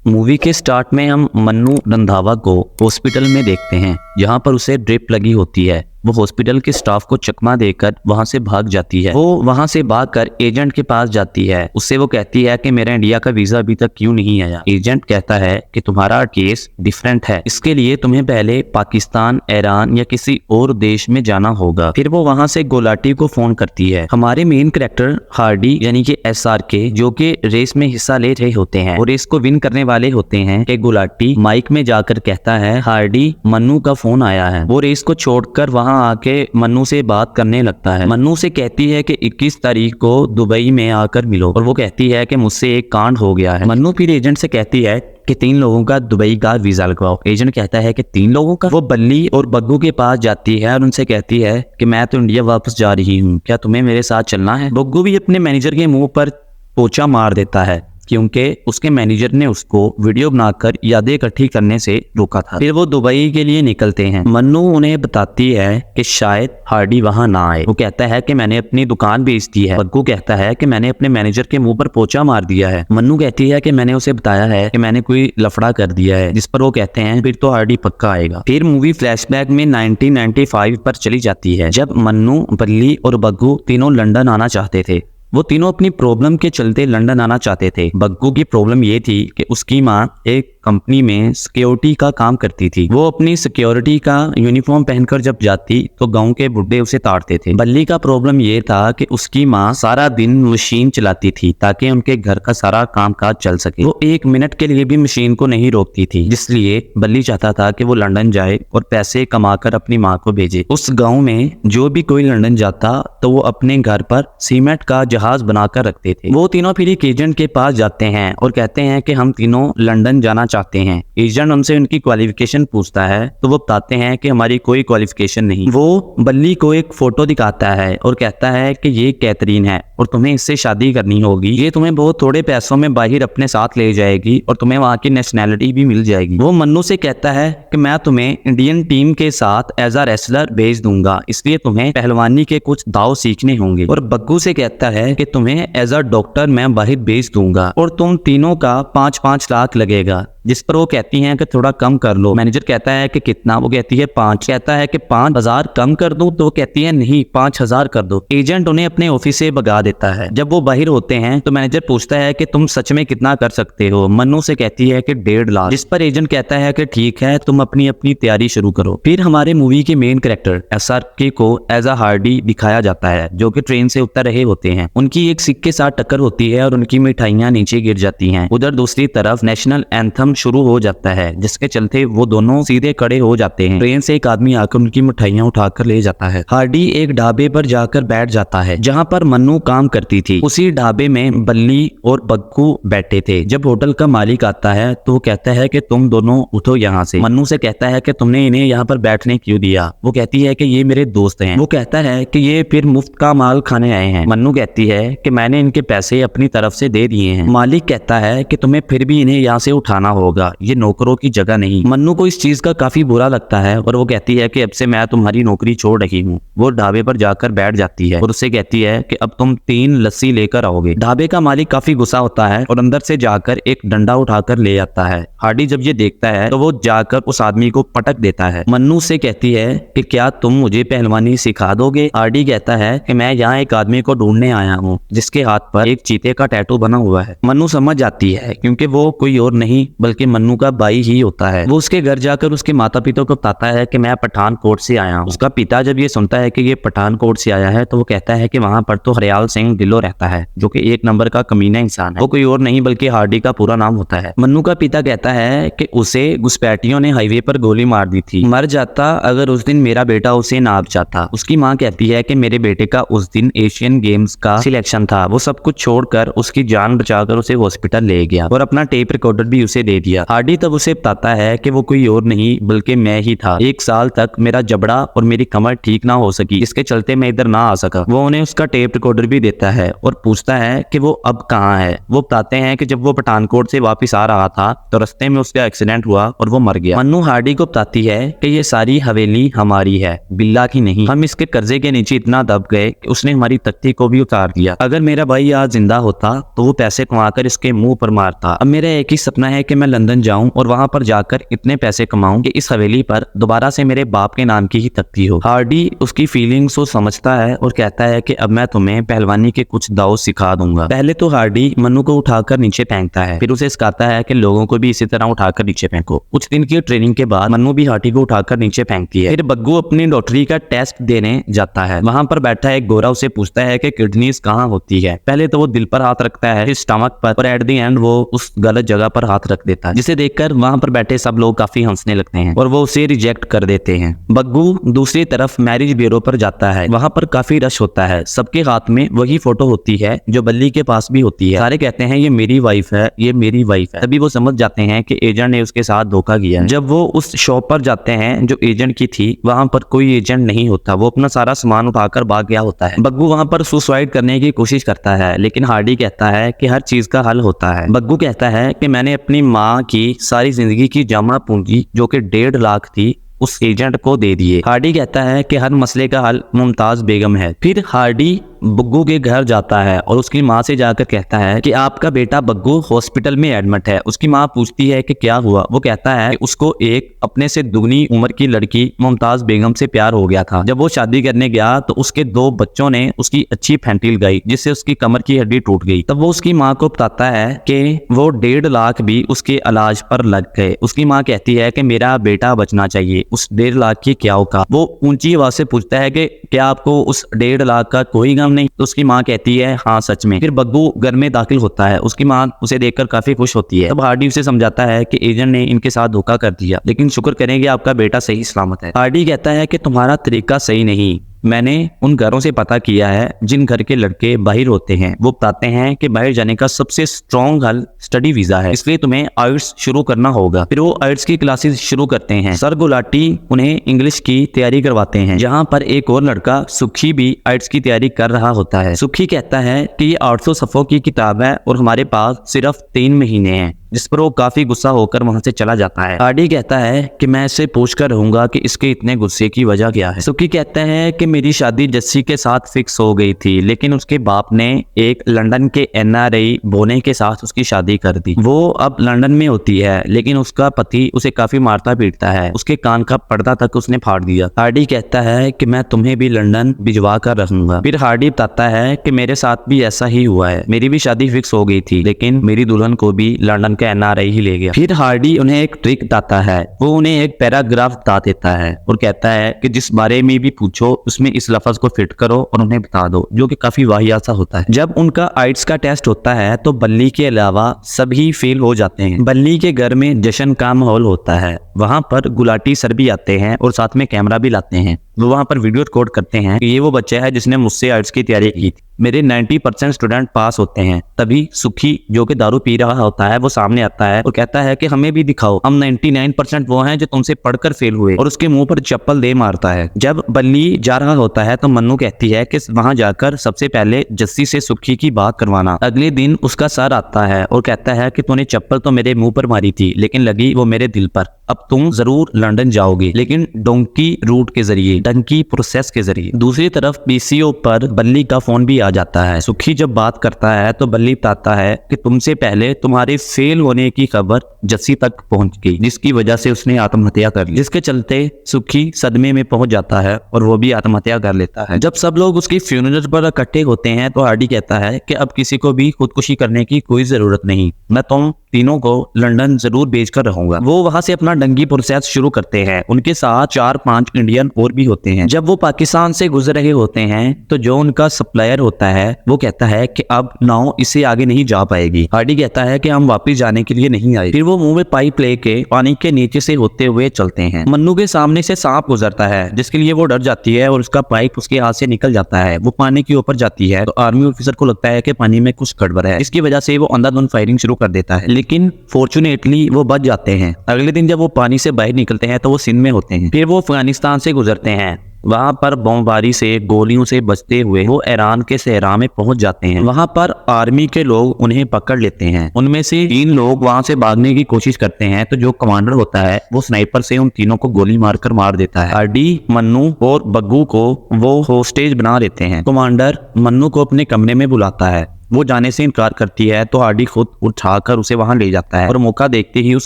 Movie के start में हम मन्नू रंधावा को हॉस्पिटल में देखते हैं, जहां पर उसे ड्रिप लगी होती है। वो हॉस्पिटल के स्टाफ को चकमा देकर वहां से भाग जाती है। वो वहां से भागकर एजेंट के पास जाती है। उससे वो कहती है कि मेरा इंडिया का वीजा अभी तक क्यों नहीं आया। एजेंट कहता है कि तुम्हारा केस डिफरेंट है, इसके लिए तुम्हें पहले पाकिस्तान, ईरान या किसी और देश में जाना होगा। फिर वो वहां से गुलाटी को फोन करती है। हमारे मेन कैरेक्टर हार्डी यानी कि SRK, जो कि रेस में हिस्सा ले रहे होते हैं और रेस को विन करने वाले होते हैं, कि गुलाटी माइक में जाकर कहता है हार्डी, मन्नू का फोन आया है। वो रेस को छोड़कर वहां आके मन्नू से बात करने लगता है। मन्नू से कहती है कि 21 तारीख को दुबई में आकर मिलो, और वो कहती है कि मुझसे एक कांड हो गया है। मन्नू फिर एजेंट से कहती है कि 3 लोगों का दुबई का वीजा लगवाओ। एजेंट कहता है कि 3 लोगों का। वो बल्ली और बग्गू के पास जाती है और उनसे कहती है कि मैं तो इंडिया वापस जा रही हूँ, क्या तुम्हें मेरे साथ चलना है। बग्गू भी अपने मैनेजर के मुंह पर पोछा मार देता है, क्योंकि उसके मैनेजर ने उसको वीडियो बनाकर यादें इकट्ठी करने से रोका था। फिर वो दुबई के लिए निकलते हैं। मन्नू उन्हें बताती है कि शायद हार्डी वहां ना आए। वो कहता है कि मैंने अपनी दुकान बेच दी है। बग्गू कहता है कि मैंने अपने मैनेजर के मुंह पर पोछा मार दिया है। मन्नू कहती है कि मैंने उसे बताया है कि मैंने कोई लफड़ा कर दिया है, जिस पर वो कहते हैं फिर तो हार्डी पक्का आएगा। फिर मूवी फ्लैशबैक में 1995 पर चली जाती है, जब मन्नू, बल्ली और बग्गू तीनों लंदन आना चाहते थे। वो तीनों अपनी प्रॉब्लम के चलते लंदन आना चाहते थे। बग्गू की प्रॉब्लम ये थी कि उसकी माँ एक कंपनी में सिक्योरिटी का काम करती थी। वो अपनी सिक्योरिटी का यूनिफॉर्म पहनकर जब जाती तो गांव के बुड्ढे उसे ताड़ते थे। बल्ली का प्रॉब्लम ये था कि उसकी माँ सारा दिन मशीन चलाती थी ताकि उनके घर का सारा कामकाज चल सके। वो 1 मिनट के लिए भी मशीन को नहीं रोकती थी, जिसलिए बल्ली चाहता था कि वो लंदन जाए और पैसे कमाकर अपनी माँ को भेजे। उस गाँव में जो भी कोई लंदन जाता तो वो अपने घर पर सीमेंट का जहाज बनाकर रखते थे। वो तीनों फिर एक एजेंट के पास जाते हैं और कहते हैं कि हम तीनों लंदन जाना चाहते हैं। एजेंट उनसे उनकी क्वालिफिकेशन पूछता है तो वो बताते हैं कि हमारी कोई क्वालिफिकेशन नहीं। वो बल्ली को एक फोटो दिखाता है और कहता है कि ये कैथरीन है और तुम्हें इससे शादी करनी होगी। ये तुम्हें बहुत थोड़े पैसों में बाहर अपने साथ ले जाएगी और तुम्हें वहाँ की नेशनैलिटी भी मिल जाएगी। वो मन्नू से कहता है कि मैं तुम्हें इंडियन टीम के साथ एज अ रेसलर भेज दूंगा, इसलिए तुम्हें पहलवानी के कुछ दाव सीखने होंगे। और बग्गू से कहता है कि तुम्हें एज अ डॉक्टर मैं बाहर भेज दूंगा और तुम तीनों का 5-5 लाख लगेगा, जिस पर वो कहती हैं कि थोड़ा कम कर लो। मैनेजर कहता है कि कितना? वो कहती है 5। कहता है कि 5,000 कम कर दूं? तो वो कहती है नहीं, 5,000 कर दो। एजेंट उन्हें अपने ऑफिस से भगा देता है। जब वो बाहर होते हैं तो मैनेजर पूछता है कि तुम सच में कितना कर सकते हो? मन्नू से कहती है कि 1.5 लाख, जिस पर एजेंट कहता है कि ठीक है, तुम अपनी अपनी तैयारी शुरू करो। फिर हमारे मूवी के मेन कैरेक्टर SRK को एज अ हार्डी दिखाया जाता है, जो कि ट्रेन से उतर रहे होते हैं। उनकी एक सिख के साथ टक्कर होती है और उनकी मिठाइयां नीचे गिर जाती हैं। उधर दूसरी तरफ नेशनल एंथम शुरू हो जाता है, जिसके चलते वो दोनों सीधे खड़े हो जाते हैं। ट्रेन से एक आदमी आकर उनकी मिठाइयां उठाकर ले जाता है। हार्डी एक ढाबे पर जाकर बैठ जाता है, जहां पर मन्नू काम करती थी। उसी ढाबे में बल्ली और बग्गू बैठे थे। जब होटल का मालिक आता है तो वो कहता है कि तुम दोनों उठो यहाँ से। मन्नू से कहता है कि तुमने इन्हें यहाँ पर बैठने क्यों दिया? वो कहती है कि ये मेरे दोस्त हैं। वो कहता है कि ये फिर मुफ्त का माल खाने आए हैं। मन्नू कहती है कि मैंने इनके पैसे अपनी तरफ से दे दिए हैं। मालिक कहता है कि तुम्हें फिर भी इन्हें यहाँ से उठाना होगा, ये नौकरों की जगह नहीं। मन्नू को इस चीज का काफी बुरा लगता है और वो कहती है कि अब से मैं तुम्हारी नौकरी छोड़ रही हूँ। वो ढाबे पर जाकर बैठ जाती है और उससे कहती है कि अब तुम 3 लस्सी लेकर आओगे। ढाबे का मालिक काफी गुस्सा होता है और अंदर से जाकर एक डंडा उठाकर ले आता है। हार्डी जब ये देखता है तो वो जाकर उस आदमी को पटक देता है। मन्नू से कहती है कि क्या तुम मुझे पहलवानी सिखा दोगे? हार्डी कहता है कि मैं यहाँ एक आदमी को ढूंढने आया हूँ, जिसके हाथ पर एक चीते का टैटू बना हुआ है। मन्नू समझ जाती है, क्योंकि वो कोई और नहीं बल्कि मन्नू का भाई ही होता है। वो उसके घर जाकर उसके माता पिता को बताता है कि मैं पठानकोट से आया हूँ। उसका पिता जब ये सुनता है कि ये पठानकोट से आया है तो वो कहता है कि वहाँ पर तो हरियाल सिंह ढिल्लो रहता है, जो कि 1 नंबर का कमीना इंसान है। वो कोई और नहीं बल्कि हार्डी का पूरा नाम होता है। मन्नू का पिता कहता है कि उसे घुसपैठियों ने हाईवे पर गोली मार दी थी, मर जाता अगर उस दिन मेरा बेटा उसे ना बचाता। उसकी माँ कहती है कि मेरे बेटे का उस दिन एशियन गेम्स का सिलेक्शन था, वो सब कुछ छोड़कर उसकी जान बचाकर उसे हॉस्पिटल ले गया और अपना टेप रिकॉर्डर भी उसे दे दिया। हार्डी तब उसे बताता है कि वो कोई और नहीं बल्कि मैं ही था। 1 साल तक मेरा जबड़ा और मेरी कमर ठीक ना हो सकी, इसके चलते मैं इधर ना आ सका। वो उन्हें उसका टेप रिकॉर्डर भी देता है और पूछता है कि वो अब कहाँ है। वो बताते हैं कि जब वो पठानकोट से वापस आ रहा था तो रास्ते में उसका एक्सीडेंट हुआ और वो मर गया। मन्नू हार्डी को बताती है कि ये सारी हवेली हमारी है, बिल्ला की नहीं। हम इसके कर्जे के नीचे इतना दब गए कि उसने हमारी तख्ती को भी उतार दिया। अगर मेरा भाई आज जिंदा होता तो वो पैसे कमाकर इसके मुंह पर मारता। अब मेरा एक ही सपना है कि मैं लंदन जाऊं और वहां पर जाकर इतने पैसे कमाऊं कि इस हवेली पर दोबारा से मेरे बाप के नाम की ही तख्ती हो। हार्डी उसकी फीलिंग्स को समझता है और कहता है कि अब मैं तुम्हें पहलवानी के कुछ दाव सिखा दूंगा। पहले तो हार्डी मन्नू को उठाकर नीचे फेंकता है, फिर उसे सिखाता है कि लोगों को भी इसी तरह उठाकर नीचे फेंको। कुछ दिन की ट्रेनिंग के बाद मन्नू भी हार्डी को उठाकर नीचे फेंकती है। फिर बग्गू अपनी डॉक्टरी का टेस्ट देने जाता है। वहां पर बैठा एक गोरा उसे पूछता है कि किडनीज कहाँ होती है। पहले तो वो दिल पर हाथ रखता है, स्टमक पर, और एट द एंड वो उस गलत जगह पर हाथ रख देता है, जिसे देखकर वहां पर बैठे सब लोग काफी हंसने लगते हैं और वो उसे रिजेक्ट कर देते हैं। बग्गू दूसरी तरफ मैरिज ब्यूरो पर जाता है। वहां पर काफी रश होता है। सबके हाथ में वही फोटो होती है जो बल्ली के पास भी होती है। सारे कहते हैं ये मेरी वाइफ है, ये मेरी वाइफ है। तभी वो समझ जाते हैं कि एजेंट ने उसके साथ धोखा किया है। जब वो उस शॉप पर जाते हैं जो एजेंट की थी, वहां पर कोई एजेंट नहीं होता। वो अपना सारा सामान उठाकर भाग गया होता है। बग्गू वहां पर सुसाइड करने की कोशिश करता है, लेकिन हार्डी कहता है कि हर चीज का हल होता है। बग्गू कहता है कि मैंने अपनी माँ की सारी जिंदगी की जमा पूंजी जो कि 1.5 लाख थी उस एजेंट को दे दिए। हार्डी कहता है कि हर मसले का हल मुमताज बेगम है। फिर हार्डी बग्गू के घर जाता है और उसकी माँ से जाकर कहता है कि आपका बेटा बग्गू हॉस्पिटल में एडमिट है। उसकी माँ पूछती है कि क्या हुआ। वो कहता है कि उसको एक अपने से दुगनी उम्र की लड़की मुमताज बेगम से प्यार हो गया था। जब वो शादी करने गया तो उसके 2 बच्चों ने उसकी अच्छी फैंटी लगाई, जिससे उसकी कमर की हड्डी टूट गई। तब वो उसकी माँ को बताता है कि वो 1.5 लाख भी उसके इलाज पर लग गए। उसकी माँ कहती है कि मेरा बेटा बचना चाहिए। उस 1.5 लाख की क्या औकात। वो ऊंची आवाज से पूछता है कि क्या आपको उस 1.5 लाख का कोई गम नहीं। तो उसकी माँ कहती है हाँ सच में। फिर बग्गू घर में दाखिल होता है। उसकी माँ उसे देखकर काफी खुश होती है। तब हार्डी उसे समझाता है कि एजेंट ने इनके साथ धोखा कर दिया, लेकिन शुक्र करेंगे आपका बेटा सही सलामत है। हार्डी कहता है कि तुम्हारा तरीका सही नहीं। मैंने उन घरों से पता किया है जिन घर के लड़के बाहर होते हैं। वो बताते हैं कि बाहर जाने का सबसे स्ट्रॉन्ग हल स्टडी वीजा है, इसलिए तुम्हें आइट्स शुरू करना होगा। फिर वो आइट्स की क्लासेस शुरू करते हैं। सर गुलाटी उन्हें इंग्लिश की तैयारी करवाते हैं, जहाँ पर एक और लड़का सुखी भी आइट्स की तैयारी कर रहा होता है। सुखी कहता है कि ये 800 सफ़ों की किताब है और हमारे पास सिर्फ 3 महीने हैं, जिस पर वो काफी गुस्सा होकर वहां से चला जाता है। हार्डी कहता है कि मैं इससे पूछकर रहूंगा कि इसके इतने गुस्से की वजह क्या है। सुखी कहता है कि मेरी शादी जस्सी के साथ फिक्स हो गई थी, लेकिन उसके बाप ने एक लंदन के NRI बोने के साथ उसकी शादी कर दी। वो अब लंदन में होती है, लेकिन उसका पति उसे काफी मारता पीटता है। उसके कान का पर्दा तक उसने फाड़ दिया। हार्डी कहता है कि मैं तुम्हें भी लंदन भिजवा कर रखूंगा। फिर हार्डी बताता है कि मेरे साथ भी ऐसा ही हुआ है। मेरी भी शादी फिक्स हो गई थी, लेकिन मेरी दुल्हन को भी लंदन का NRI ही ले गया। फिर हार्डी उन्हें एक ट्रिक बताता है। वो उन्हें एक पैराग्राफ बता देता है और कहता है कि जिस बारे में भी पूछो उसमें इस लफ्ज को फिट करो और उन्हें बता दो, जो कि काफी वाहियात सा होता है। जब उनका आइट्स का टेस्ट होता है तो बल्ली के अलावा सभी फेल हो जाते हैं। बल्ली के घर में जश्न का माहौल होता है। वहां पर गुलाटी सर भी आते हैं और साथ में कैमरा भी लाते हैं। वो वहां पर वीडियो रिकॉर्ड करते हैं कि ये वो बच्चा है जिसने मुझसे आइट्स की तैयारी की थी। मेरे 90% स्टूडेंट पास होते हैं। तभी सुखी जो कि दारू पी रहा होता है वो सामने आता है और कहता है कि हमें भी दिखाओ, हम 99% वो हैं जो तुमसे पढ़कर फेल हुए, और उसके मुंह पर चप्पल दे मारता है। जब बल्ली जा रहा होता है तो मन्नू कहती है कि वहां जाकर सबसे पहले जस्सी से सुखी की बात करवाना। अगले दिन उसका सर आता है और कहता है कि तूने चप्पल तो मेरे मुंह पर मारी थी, लेकिन लगी वो मेरे दिल पर। अब तुम जरूर लंदन जाओगे, लेकिन डोंकी रूट के जरिए, डंकी प्रोसेस के जरिए। दूसरी तरफ PCO पर बल्ली का फोन भी आ जाता है। सुखी जब बात करता है तो बल्ली बताता है कि तुमसे पहले तुम्हारे फेल होने की खबर जस्सी तक पहुंच गई, जिसकी वजह से उसने आत्महत्या कर ली। जिसके चलते सुखी सदमे में पहुंच जाता है और वो भी आत्महत्या कर लेता है। जब सब लोग उसकी फ्यूनरल पर इकट्ठे होते हैं तो हार्डी कहता है कि अब किसी को भी खुदकुशी करने की कोई जरूरत नहीं, मैं तुम तीनों को लंदन जरूर भेजकर रहूंगा। वो वहां से अपना डंगी प्रोसेस शुरू करते हैं। उनके साथ 4-5 इंडियन और भी होते हैं। जब वो पाकिस्तान से गुजर रहे होते हैं तो जो उनका सप्लायर होता है वो कहता है कि अब नाव इससे आगे नहीं जा पाएगी। हार्डी कहता है कि हम वापस जाने के लिए नहीं आए। फिर वो मुंह में पाइप लेके पानी के नीचे से होते हुए चलते हैं। मन्नू के सामने से सांप गुजरता है, जिसके लिए वो डर जाती है और उसका पाइप उसके हाथ से निकल जाता है। वो पानी के ऊपर जाती है तो आर्मी ऑफिसर को लगता है कि पानी में कुछ गड़बड़ है। इसकी वजह से वो अंधाधुंध फायरिंग शुरू कर देता है, लेकिन फॉर्चुनेटली वो बच जाते हैं। अगले दिन जब वो पानी से बाहर निकलते हैं तो वो सिंध में होते हैं। फिर वो अफगानिस्तान से गुजरते हैं। वहां पर बमबारी से, गोलियों से बचते हुए वो ईरान के सहरा में पहुंच जाते हैं। वहां पर आर्मी के लोग उन्हें पकड़ लेते हैं। उनमें से 3 लोग वहां से भागने की कोशिश करते हैं तो जो कमांडर होता है वो स्नाइपर से उन तीनों को गोली मारकर मार देता है। हार्डी, मन्नू और बग्गू को वो होस्टेज बना लेते हैं। कमांडर मन्नू को अपने कमरे में बुलाता है वो जाने से इनकार करती है तो हार्डी खुद उठाकर उसे वहां ले जाता है और मौका देखते ही उस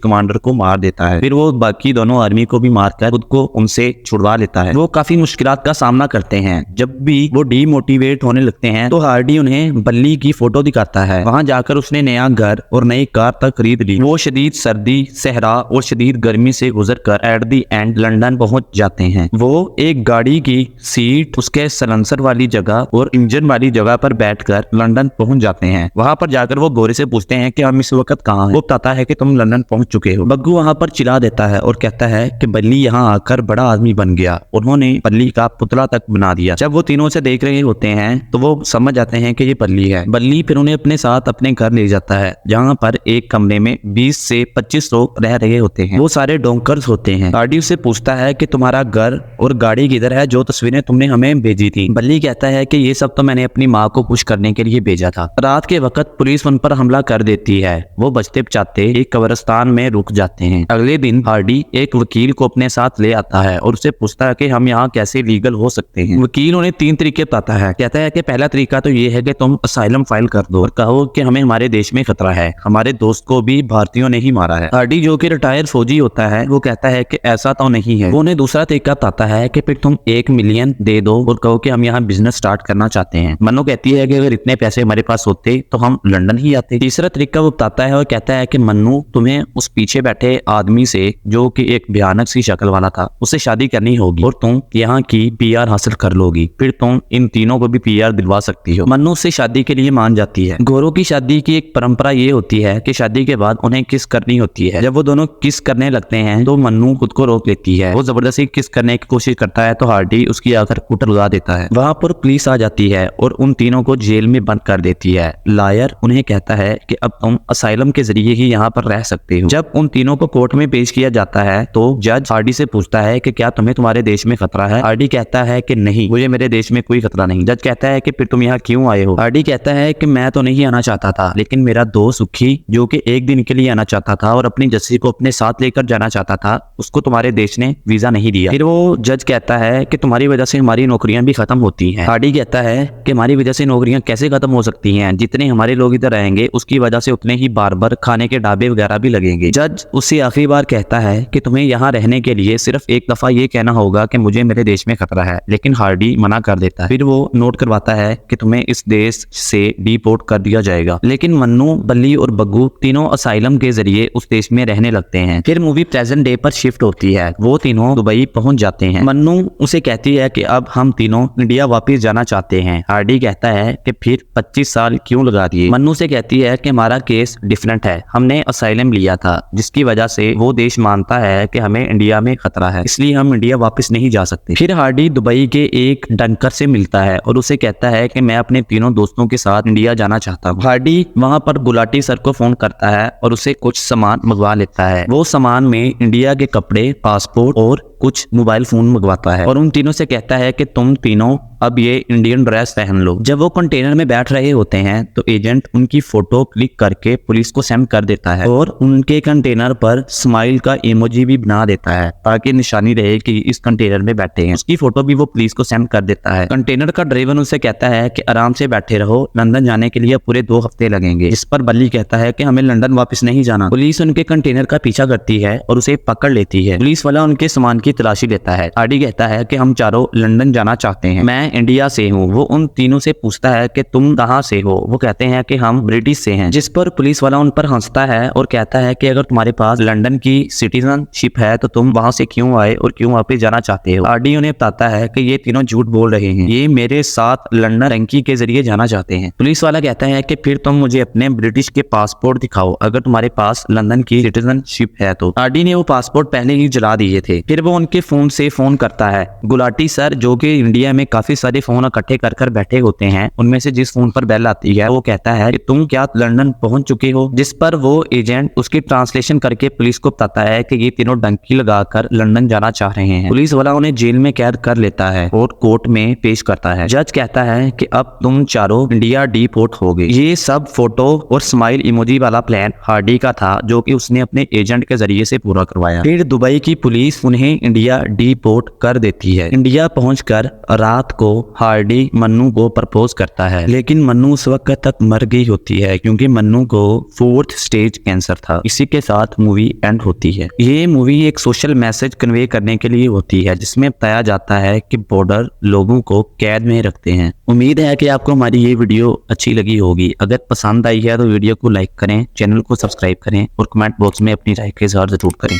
कमांडर को मार देता है। फिर वो बाकी दोनों आर्मी को भी मारकर खुद को उनसे छुड़वा लेता है। वो काफी मुश्किलात का सामना करते हैं। जब भी वो डीमोटिवेट होने लगते हैं तो हार्डी उन्हें बल्ली की फोटो दिखाता है। वहां जाकर उसने नया घर और नई कार तक खरीद ली। वो शदीद सर्दी, सहरा और शदीद गर्मी से गुजरकर एट द एंड लंदन पहुंच जाते हैं। वो एक गाड़ी की सीट, उसके सलेंसर वाली जगह और इंजन वाली जगह पर बैठकर लंदन पहुंच जाते हैं। वहां पर जाकर वो गोरे से पूछते हैं कि हम इस वक्त कहाँ हैं। वो बताता है कि तुम लंदन पहुंच चुके हो। बग्गू वहां पर चिल्ला देता है और कहता है कि बल्ली यहाँ आकर बड़ा आदमी बन गया। उन्होंने बल्ली का पुतला तक बना दिया। जब वो तीनों से देख रहे होते हैं तो वो समझ जाते हैं कि ये बल्ली है। बल्ली फिर उन्हें अपने साथ अपने घर ले जाता है, जहाँ पर एक कमरे में 20 से 25 लोग रह रहे होते हैं। वो सारे डोंकर्स होते हैं। हार्डी उससे पूछता है कि तुम्हारा घर और गाड़ी किधर है जो तस्वीरें तुमने हमें भेजी थी। बल्ली कहता है कि ये सब तो मैंने अपनी माँ को खुश करने के लिए भेजा था। रात के वक्त पुलिस उन पर हमला कर देती है। वो बचते बचाते एक कब्रिस्तान में रुक जाते हैं। अगले दिन हार्डी एक वकील को अपने साथ ले आता है और उससे पूछता है कि हम यहाँ कैसे लीगल हो सकते हैं। वकील उन्हें 3 तरीके बताता है। कहता है कि पहला तरीका तो ये है कि तुम असाइलम फाइल कर दो और कहो कि हमें हमारे देश में खतरा है, हमारे दोस्त को भी भारतीयों ने ही मारा है। हार्डी जो कि रिटायर्ड फौजी होता है वो कहता है कि ऐसा तो नहीं है। वो उन्हें दूसरा तरीका बताता है कि फिर तुम 1 मिलियन दे दो और कहो कि हम यहाँ बिजनेस स्टार्ट करना चाहते हैं। मन्नू कहती है कि अगर इतने पैसे हमारे पास होते तो हम लंदन ही आते। तीसरा तरीका वो बताता है और कहता है कि मन्नू तुम्हें उस पीछे बैठे आदमी से, जो कि एक भयानक सी शक्ल वाला था, उससे शादी करनी होगी और तुम यहाँ की पीआर हासिल कर लोगी। फिर तुम इन तीनों को भी पीआर दिलवा सकती हो। मन्नू उससे शादी के लिए मान जाती है। गोरों की शादी की एक परंपरा ये होती है कि शादी के बाद उन्हें किस करनी होती है। जब वो दोनों किस करने लगते हैं तो मन्नू खुद को रोक लेती है। वो जबरदस्ती किस करने की कोशिश करता है तो हार्डी उसकी आकर कूटर लगा देता है। वहां पर पुलिस आ जाती है और उन तीनों को जेल में बंद कर देती है। लायर उन्हें कहता है कि अब तुम असाइलम के जरिए ही यहाँ पर रह सकते हो। जब उन तीनों को कोर्ट में पेश किया जाता है तो जज हार्डी से पूछता है कि क्या तुम्हें तुम्हारे देश में खतरा है। हार्डी कहता है कि नहीं, मुझे मेरे देश में कोई खतरा नहीं। जज कहता है कि फिर तुम यहाँ क्यों आए हो। हार्डी कहता है कि मैं तो नहीं आना चाहता था, लेकिन मेरा दोस्त सुखी, जो कि एक दिन के लिए आना चाहता था और अपनी जस्सी को अपने साथ लेकर जाना चाहता था, उसको तुम्हारे देश ने वीजा नहीं दिया। फिर वो जज कहता है कि तुम्हारी वजह से हमारी नौकरियां भी खत्म होती हैं। हार्डी कहता है कि हमारी वजह से नौकरियां कैसे खत्म हो सकती हैं, जितने हमारे लोग इधर रहेंगे उसकी वजह से उतने ही बार बार खाने के ढाबे वगैरह भी लगेंगे। जज उससे आखिरी बार कहता है कि तुम्हें यहाँ रहने के लिए सिर्फ एक दफा ये कहना होगा कि मुझे मेरे देश में खतरा है, लेकिन हार्डी मना कर देता है। फिर वो नोट करवाता है कि तुम्हें इस देश से डिपोर्ट कर दिया जाएगा। लेकिन मन्नू, बल्ली और बग्गू तीनों असाइलम के जरिए उस देश में रहने लगते हैं। फिर मूवी प्रेजेंट डे पर शिफ्ट होती है। वो तीनों दुबई पहुंच जाते हैं। मन्नू उसे कहती है कि अब हम तीनों इंडिया वापस जाना चाहते हैं। हार्डी कहता है कि फिर 25 साल क्यों लगा दिए। मन्नू से कहती है कि हमारा केस डिफरेंट है, हमने असाइलम लिया था जिसकी वजह से वो देश मानता है कि हमें इंडिया में खतरा है, इसलिए हम इंडिया वापस नहीं जा सकते। फिर हार्डी दुबई के एक डंकर से मिलता है और उसे कहता है कि मैं अपने तीनों दोस्तों के साथ इंडिया जाना चाहता हूँ। हार्डी वहाँ पर गुलाटी सर को फोन करता है और उसे कुछ सामान मंगवा लेता है। वो सामान में इंडिया के कपड़े, पासपोर्ट और कुछ मोबाइल फोन मंगवाता है और उन तीनों से कहता है कि तुम तीनों अब ये इंडियन ड्रेस पहन लो। जब वो कंटेनर में बैठ रहे होते हैं तो एजेंट उनकी फोटो क्लिक करके पुलिस को सेंड कर देता है और उनके कंटेनर पर स्माइल का इमोजी भी बना देता है ताकि निशानी रहे कि इस कंटेनर में बैठे हैं। उसकी फोटो भी वो पुलिस को सेंड कर देता है। कंटेनर का ड्राइवर उनसे कहता है कि आराम से बैठे रहो, लंदन जाने के लिए पूरे 2 हफ्ते लगेंगे। इस पर बल्ली कहता है कि हमें लंदन वापस नहीं जाना। पुलिस उनके कंटेनर का पीछा करती है और उसे पकड़ लेती है। पुलिस वाला उनके सामान की तलाशी लेता है। हार्डी कहता है कि हम चारों लंदन जाना चाहते हैं, मैं इंडिया से हूँ। वो उन तीनों से पूछता है कि तुम कहाँ से हो। वो कहते हैं कि हम ब्रिटिश से हैं, जिस पर पुलिस वाला उन पर हंसता है और कहता है कि अगर तुम्हारे पास लंदन की सिटीजनशिप है तो तुम वहां से क्यों आए और क्यों वापस जाना चाहते हो। हार्डी उन्हें बताता है कि ये तीनों झूठ बोल रहे हैं, ये मेरे साथ लंदन रंकी के जरिए जाना चाहते हैं। पुलिस वाला कहता है कि फिर तुम मुझे अपने ब्रिटिश के पासपोर्ट दिखाओ अगर तुम्हारे पास लंदन की सिटीजनशिप है तो। हार्डी ने वो पासपोर्ट पहले ही जला दिए थे। फिर वो उनके फोन से फोन करता है। गुलाटी सर, जो कि इंडिया में काफी सारे फोन इकट्ठे कर बैठे होते हैं, उनमें से जिस फोन पर बेल आती है वो कहता है कि तुम क्या लंदन पहुंच चुके हो। जिस पर वो एजेंट उसकी ट्रांसलेशन करके पुलिस को बताता है कि ये तीनों डंकी लगाकर लंदन जाना चाह रहे हैं। पुलिस वाला उन्हें जेल में कैद कर लेता है और कोर्ट में पेश करता है। जज कहता है कि अब तुम चारों इंडिया डिपोर्ट हो गए। ये सब फोटो और स्माइल इमोजी वाला प्लान हार्डी का था, जो कि उसने अपने एजेंट के जरिए से पूरा करवाया। फिर दुबई की पुलिस उन्हें इंडिया डिपोर्ट कर देती है। इंडिया पहुंचकर रात को हार्डी मन्नू को प्रपोज करता है, लेकिन मन्नू उस वक्त तक मर गई होती है क्योंकि मन्नू को 4th स्टेज कैंसर था। इसी के साथ मूवी एंड होती है। ये मूवी एक सोशल मैसेज कन्वे करने के लिए होती है, जिसमें बताया जाता है कि बॉर्डर लोगों को कैद में रखते हैं। उम्मीद है कि आपको हमारी ये वीडियो अच्छी लगी होगी। अगर पसंद आई है तो वीडियो को लाइक करें, चैनल को सब्सक्राइब करें और कमेंट बॉक्स में अपनी राय के इज़हार जरूर करें।